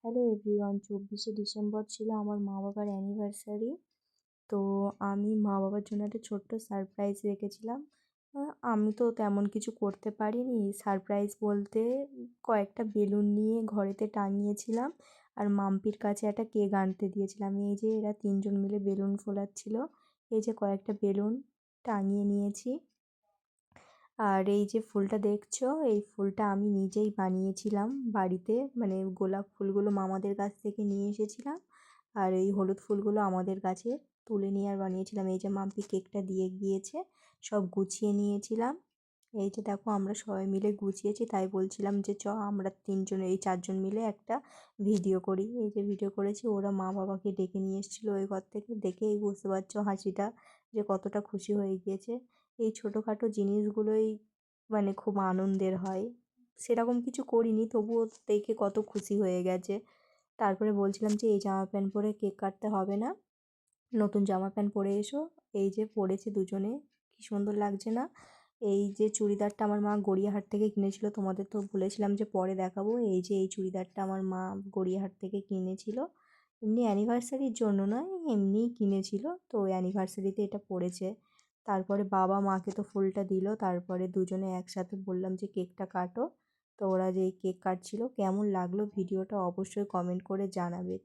Hello everyone, 24শে December ছিল আমার মা বাবার অ্যানিভার্সারি। তো আমি মা বাবার জন্য একটা ছোট্ট সারপ্রাইজ রেখেছিলাম। আমি তো তেমন কিছু করতে পারিনি। সারপ্রাইজ বলতে কয়েকটা বেলুন নিয়ে ঘরেতে টাঙিয়েছিলাম আর মাম্পির কাছে একটা কেক আনতে দিয়েছিলাম। এই যে এরা তিনজন মিলে বেলুন ফোলাচ্ছিল। এই যে কয়েকটা বেলুন টাঙিয়ে নিয়েছি। আর এই যে ফুলটা দেখছো, এই ফুলটা আমি নিজেই বানিয়েছিলাম বাড়িতে। মানে গোলাপ ফুলগুলো মামাদের কাছ থেকে নিয়ে এসেছিলাম, আর এই হলুদ ফুলগুলো আমাদের গাছে তুলে নিয়ে আর বানিয়েছিলাম। এই যে মাম্পি কেকটা দিয়ে গিয়েছে, সব গুছিয়ে নিয়েছিলাম। এই যে দেখো আমরা সবাই মিলে গুছিয়েছি, তাই বলছিলাম যে আমরা তিনজন এই চারজন মিলে একটা ভিডিও করি। এই যে ভিডিও করেছি, ওরা মা বাবাকে ডেকে নিয়ে এসেছিলো ওই ঘর থেকে। দেখেই বুঝতে পারছো হাসিটা যে কতটা খুশি হয়ে গিয়েছে। এই ছোটোখাটো জিনিসগুলোই মানে খুব আনন্দের হয়। সেরকম কিছু করিনি, তবুও দেখে কত খুশি হয়ে গেছে। তারপরে বলছিলাম যে এই জামা প্যান্ট পরে কেক কাটতে হবে না, নতুন জামা প্যান্ট পরে এসো। এই যে পরেছি দুজনে, কি সুন্দর লাগছে না? এই যে চুড়িদারটা আমার মা গড়িয়াহাট থেকে কিনেছিল, তোমাদের তো বলেছিলাম যে পরে দেখাবো। এই যে এই চুড়িদারটা আমার মা গড়িয়াহাট থেকে কিনেছিল, এমনি অ্যানিভার্সারির জন্য নয়, এমনিই কিনেছিল। তো ওই অ্যানিভার্সারিতে এটা পড়েছে। তারপরে বাবা মাকে তো ফুলটা দিল, তারপরে দুজনে একসাথে বললাম যে কেকটা কাটো। তো ওরা যে কেক কাটছিল, কেমন লাগলো ভিডিওটা অবশ্যই কমেন্ট করে জানাবে।